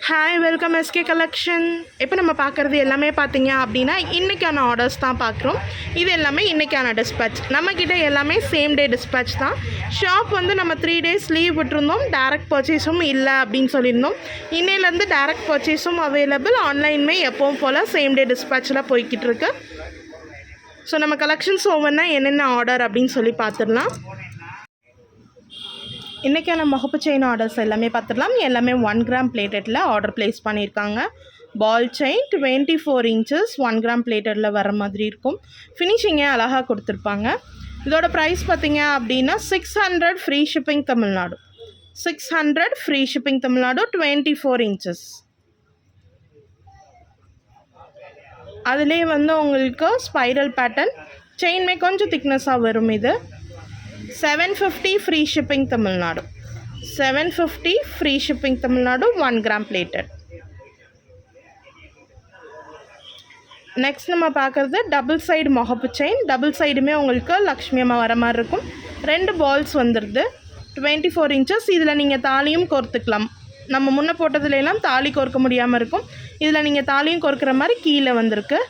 Hi welcome SK collection. இப்போ நம்ம பார்க்குறது எல்லாமே பார்த்தீங்க அப்படின்னா இன்றைக்கான ஆர்டர்ஸ் தான் பார்க்குறோம். இது எல்லாமே இன்றைக்கான டிஸ்பேட்ச். நம்மக்கிட்ட எல்லாமே சேம் டே டிஸ்பேட்ச் தான். ஷாப் வந்து நம்ம 3 days லீவ் விட்டுருந்தோம். டேரக்ட் பர்ச்சேஸும் இல்லை அப்படின்னு சொல்லியிருந்தோம். இன்னையிலேருந்து டேரக்ட் பர்ச்சேஸும் அவைலபிள். ஆன்லைனுமே எப்பவும் போல் சேம் டே டிஸ்பேட்சில் போய்கிட்டு இருக்கு. ஸோ நம்ம கலெக்ஷன்ஸ் ஒவ்வொன்றா என்னென்ன ஆர்டர் அப்படின்னு சொல்லி பார்த்துடலாம். இன்றைக்கான முகப்பு செயின் ஆர்டர்ஸ் எல்லாமே பார்த்துடலாம். எல்லாமே 1 gram பிளேட்டடில் ஆர்டர் ப்ளேஸ் பண்ணியிருக்காங்க. பால் செயின் 24 inches 1 gram பிளேட்டடில் வர மாதிரி இருக்கும். ஃபினிஷிங்கே அழகாக கொடுத்துருப்பாங்க. இதோட ப்ரைஸ் பார்த்தீங்க அப்படின்னா 600 free shipping Tamil Nadu. 600 free shipping Tamil Nadu. 24 inches. அதுலேயே வந்து உங்களுக்கு ஸ்பைரல் பேட்டர்ன் செயின்மே கொஞ்சம் திக்னஸாக வரும். இது 750 free shipping Tamil Nadu. 750 free shipping Tamil Nadu. 1 gram plated. Next நம்ம பார்க்குறது டபுள் சைடு முகப்பு செயின். டபுள் சைடுமே உங்களுக்கு லக்ஷ்மி அம்மா வர மாதிரி இருக்கும். 2 பால்ஸ் வந்துடுது. 24 inches. இதில் நீங்கள் தாலியும் கோர்த்துக்கலாம். நம்ம முன்னே போட்டதுலாம் தாலி கோர்க்க முடியாமல் இருக்கும். இதில் நீங்கள் தாலியும் கோர்க்குற மாதிரி கீழே வந்திருக்கு.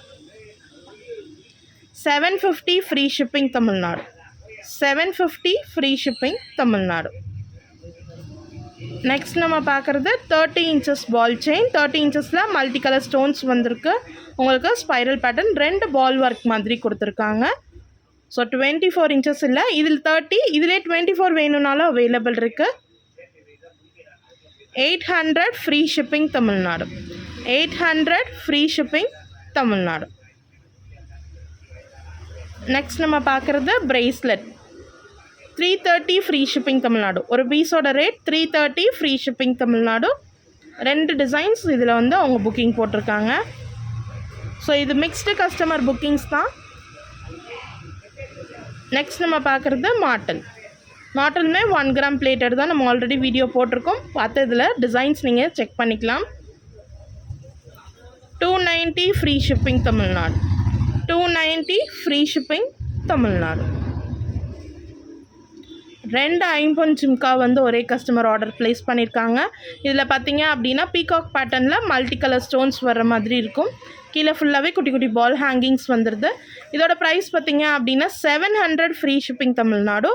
750 free shipping Tamil Nadu. 750 free shipping Tamil Nadu. Next நம்ம பார்க்குறது 30 inches பால் செயின். 30 inchஸில் மல்டி கலர் ஸ்டோன்ஸ் வந்திருக்கு. உங்களுக்கு ஸ்பைரல் பேட்டர்ன் 2 பால் ஒர்க் மாதிரி கொடுத்துருக்காங்க. ஸோ 24 inches இல்லை, இதில் 30, இதிலே 24 வேணும்னாலும் அவைலபிள் இருக்குது. 800 free shipping Tamil Nadu. 800 free shipping Tamil Nadu. Next நம்ம பார்க்குறது பிரேஸ்லெட் 330 ஃப்ரீ ஷிப்பிங் தமிழ்நாடு. ஒரு பீஸோட rate 330 free shipping Tamil Nadu. 2 designs இதில் வந்து அவங்க புக்கிங் போட்டிருக்காங்க. ஸோ இது மிக்ஸ்டு கஸ்டமர் புக்கிங்ஸ் தான். நெக்ஸ்ட் நம்ம பார்க்குறது மாட்டல். மாட்டலுமே 1 gram பிளேட்டட் தான். நம்ம ஆல்ரெடி வீடியோ போட்டிருக்கோம். பார்த்து இதில் டிசைன்ஸ் நீங்கள் செக் பண்ணிக்கலாம். 290 free shipping Tamil Nadu. 290 free shipping Tamil Nadu. 2 ஐம்பொன் ஜிம்கா வந்து ஒரே கஸ்டமர் ஆர்டர் ப்ளேஸ் பண்ணியிருக்காங்க. இதில் பார்த்தீங்க அப்படின்னா பீகாக் பேட்டர்னில் மல்டி கலர் ஸ்டோன்ஸ் வர்ற மாதிரி இருக்கும். கீழே ஃபுல்லாகவே குட்டி குட்டி பால் ஹேங்கிங்ஸ் வந்துடுது. இதோட ப்ரைஸ் பார்த்தீங்க அப்படின்னா 700 ஃப்ரீ ஷிப்பிங் தமிழ்நாடு.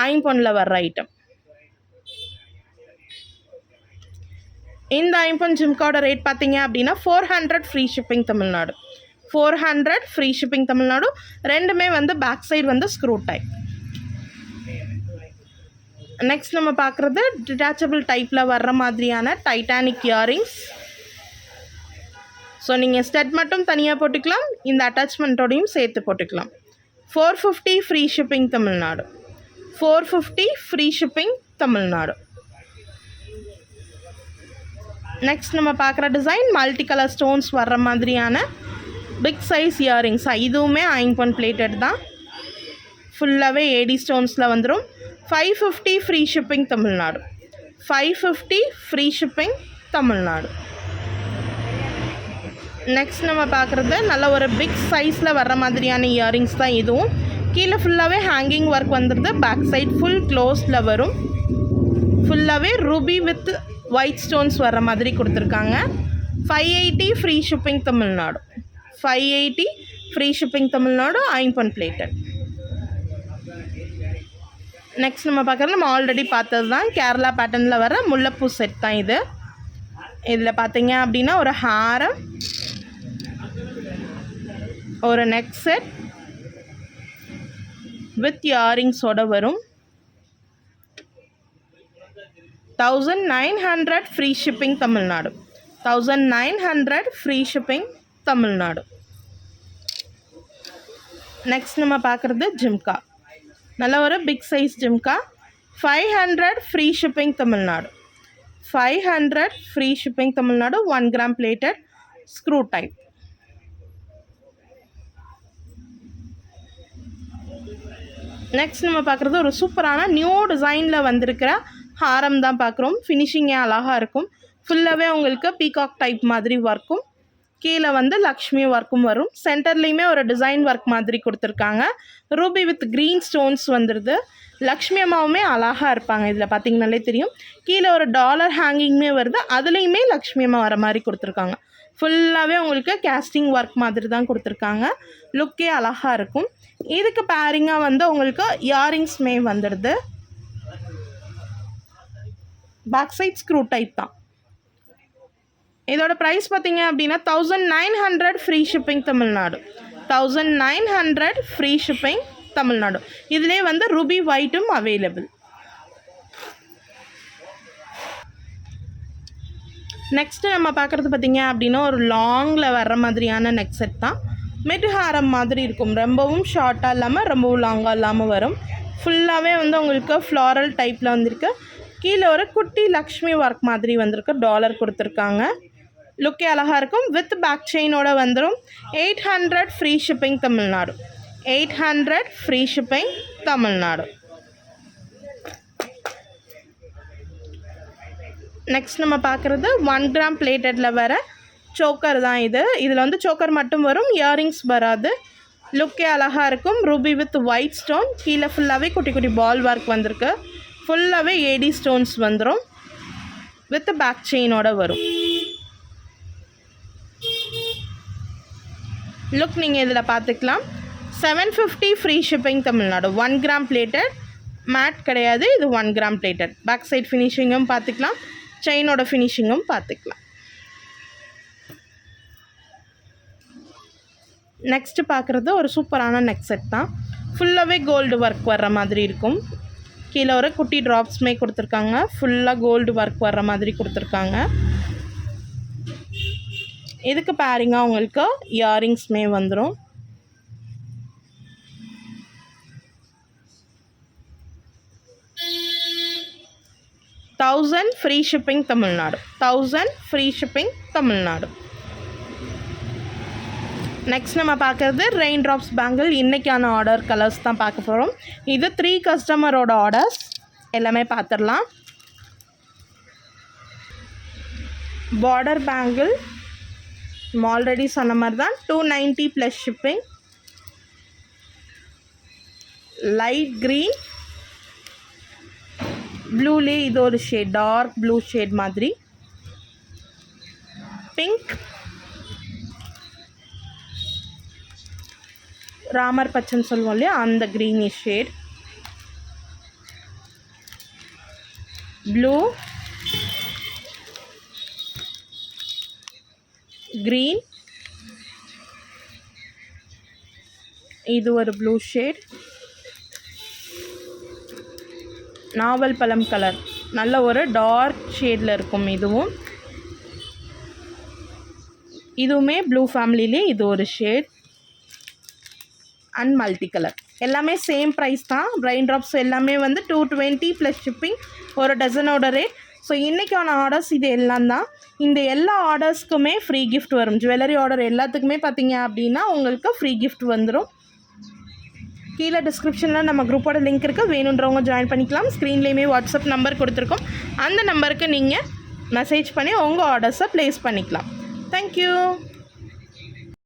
ஐம்பொனில் வர்ற ஐட்டம். இந்த ஐம்பொன் ஜிம்காவோட ரேட் பார்த்தீங்க அப்படின்னா 400 free shipping Tamil Nadu. 400 free shipping Tamil Nadu. ரெண்டுமே வந்து பேக் சைடு வந்து ஸ்க்ரூ டைப். நெக்ஸ்ட் நம்ம பார்க்குறது டிட்டாச்சபிள் டைப்பில் வர்ற மாதிரியான டைட்டானிக் இயரிங்ஸ். ஸோ நீங்கள் ஸ்டட் மட்டும் தனியாக போட்டுக்கலாம், இந்த அட்டாச்மெண்ட்டோடையும் சேர்த்து போட்டுக்கலாம். 450 free shipping Tamil Nadu. 450 free shipping Tamil Nadu. Next நம்ம பார்க்குற டிசைன் மல்டி கலர் ஸ்டோன்ஸ் வர்ற மாதிரியான பிக் சைஸ் இயரிங்ஸ். இதுவுமே ஐம்பொன் பிளேட்டட் தான். ஃபுல்லாகவே ஏடி ஸ்டோன்ஸில் வந்துடும். 550 free shipping Tamil Nadu. 550 free shipping Tamil Nadu. Next நம்ம பார்க்குறது நல்ல ஒரு பிக் சைஸில் வர்ற மாதிரியான இயரிங்ஸ் தான் இதுவும். கீழே ஃபுல்லாகவே ஹேங்கிங் ஒர்க் வந்துடுது. பேக் சைட் ஃபுல் க்ளோஸில் வரும். ஃபுல்லாகவே ரூபி வித் ஒயிட் ஸ்டோன்ஸ் வர்ற மாதிரி கொடுத்துருக்காங்க. 580 free shipping Tamil Nadu. 580 free shipping Tamil Nadu. ஐம்பொன் பிளேட்டட். நெக்ஸ்ட் நம்ம பார்க்குறது நம்ம ஆல்ரெடி பார்த்தது தான். கேரளா பேட்டர்னில் வர முல்லைப்பூ செட் தான் இது. இதில் பார்த்தீங்க அப்படின்னா ஒரு ஹாரம், ஒரு நெக் செட் வித் இயரிங்ஸோடு வரும். 1900 free shipping Tamil Nadu. 1900 free shipping Tamil Nadu. Next நம்ம பார்க்குறது ஜிம்கா. நல்ல ஒரு big size jhumka. 500 free shipping Tamil Nadu. 500 free shipping Tamil Nadu. 1 gram plated screw type. Next நம்ம பார்க்குறது ஒரு சூப்பரான நியூ டிசைனில் வந்திருக்கிற ஹாரம் தான் பார்க்குறோம். ஃபினிஷிங்கே அழகாக இருக்கும். ஃபுல்லாகவே உங்களுக்கு பீகாக் டைப் மாதிரி ஒர்க்கும். கீழே வந்து லக்ஷ்மி ஒர்க்கும் வரும். சென்டர்லேயுமே ஒரு டிசைன் ஒர்க் மாதிரி கொடுத்துருக்காங்க. ரூபி வித் க்ரீன் ஸ்டோன்ஸ் வந்துடுது. லக்ஷ்மி அம்மாவுமே அழகாக இருப்பாங்க. இதில் பார்த்தீங்கனாலே தெரியும். கீழே ஒரு டாலர் ஹேங்கிங்குமே வருது. அதுலேயுமே லக்ஷ்மி அம்மா வர மாதிரி கொடுத்துருக்காங்க. ஃபுல்லாகவே உங்களுக்கு கேஸ்டிங் ஒர்க் மாதிரி தான் கொடுத்துருக்காங்க. லுக்கே அழகாக இருக்கும். இதுக்கு பேரிங்காக வந்து உங்களுக்கு இயரிங்ஸ்மே வந்துடுது. பேக் சைட் ஸ்க்ரூ டைப் தான். இதோட ப்ரைஸ் பார்த்தீங்க அப்படின்னா 1900 free shipping Tamil Nadu. 1900 free shipping Tamil Nadu. இதிலே வந்து ரூபி ஒயிட்டும் அவைலபிள். நெக்ஸ்ட்டு நம்ம பார்க்குறது பார்த்திங்க அப்படின்னா ஒரு லாங்கில் வர்ற மாதிரியான நெக் செட் தான். மெட்டுஹாரம் மாதிரி இருக்கும். ரொம்பவும் ஷார்ட்டாக இல்லாமல் ரொம்பவும் லாங்காக இல்லாமல் வரும். ஃபுல்லாகவே வந்து உங்களுக்கு ஃப்ளாரல் டைப்பில் வந்திருக்கு. கீழே ஒரு குட்டி லக்ஷ்மி ஒர்க் மாதிரி வந்திருக்கு. டாலர் கொடுத்துருக்காங்க. லுக்கே அழகாக இருக்கும். வித் பேக் செயினோட வந்துடும். 800 free shipping Tamil Nadu. 800 free shipping Tamil Nadu. Next நம்ம பார்க்குறது 1 கிராம் பிளேட்டடில் வர சோக்கர் தான் இது. இதில் வந்து சோக்கர் மட்டும் வரும், இயரிங்ஸ் வராது. லுக்கே அழகாக இருக்கும். Ruby with white stone. கீழே ஃபுல்லாகவே குட்டி குட்டி பால் ஒர்க் வந்திருக்கு. ஃபுல்லாகவே ஏடி ஸ்டோன்ஸ் வந்துடும். வித் பேக் செயினோட வரும். லுக் நீங்கள் இதில் பார்த்துக்கலாம். 750 free shipping Tamil Nadu. 1 gram plated, matte கிடையாது. இது 1 கிராம் பிளேட்டட். பேக் சைட் ஃபினிஷிங்கும் பார்த்துக்கலாம். செயினோட ஃபினிஷிங்கும் பார்த்துக்கலாம். நெக்ஸ்ட்டு பார்க்குறது ஒரு சூப்பரான நெக் செட் தான். ஃபுல்லாகவே கோல்டு ஒர்க் வர்ற மாதிரி இருக்கும். கீழே ஒரு குட்டி ட்ராப்ஸ்மே கொடுத்துருக்காங்க. ஃபுல்லாக கோல்டு ஒர்க் வர்ற மாதிரி கொடுத்துருக்காங்க. இதுக்கு பேரிங்காக உங்களுக்கு இயரிங்ஸ்மே வந்துடும். $1000 free shipping Tamil Nadu. 1000 free shipping Tamil Nadu. Next நம்ம பார்க்குறது ரெயின் ட்ராப்ஸ் பேங்கிள். இன்றைக்கான ஆர்டர் கலர்ஸ் தான் பார்க்க போகிறோம். இது 3 கஸ்டமரோட ஆர்டர்ஸ். எல்லாமே பார்த்துடலாம். பார்டர் பேங்கிள் ஆல்ரெடி சொன்ன மாதிரி தான் 290 ப்ளஸ் ஷிப்பிங். லைட் க்ரீன், ப்ளூலே இது ஒரு ஷேட், டார்க் ப்ளூ ஷேட் மாதிரி. பிங்க், ராமர் பச்சைன்னு சொல்லுவோம் இல்லையா, அந்த க்ரீனிஷ் ஷேட். ப்ளூ, க்ரீன், இது ஒரு ப்ளூ ஷேட். நாவல் பழம் கலர், நல்ல ஒரு டார்க் ஷேடில் இருக்கும். இதுவுமே ப்ளூ ஃபேமிலியிலே இது ஒரு ஷேட். And multi colour. எல்லாமே சேம் ப்ரைஸ் தான். ரெயின் ட்ராப்ஸ் எல்லாமே வந்து 220 ப்ளஸ் ஷிப்பிங். ஒரு டசனோட ரேட். ஸோ இன்றைக்கான ஆர்டர்ஸ் இது எல்லாம் தான். இந்த எல்லா ஆர்டர்ஸ்க்குமே ஃப்ரீ கிஃப்ட் வரும். ஜுவல்லரி ஆர்டர் எல்லாத்துக்குமே பார்த்தீங்க அப்படின்னா உங்களுக்கு ஃப்ரீ கிஃப்ட் வந்துடும். கீழே டிஸ்கிரிப்ஷனில் நம்ம குரூப்போட லிங்க் இருக்குது. வேணுன்றவங்க ஜாயின் பண்ணிக்கலாம். ஸ்க்ரீன்லேயுமே வாட்ஸ்அப் நம்பர் கொடுத்துருக்கோம். அந்த நம்பருக்கு நீங்கள் மெசேஜ் பண்ணி உங்கள் ஆர்டர்ஸை ப்ளேஸ் பண்ணிக்கலாம். தேங்க்யூ.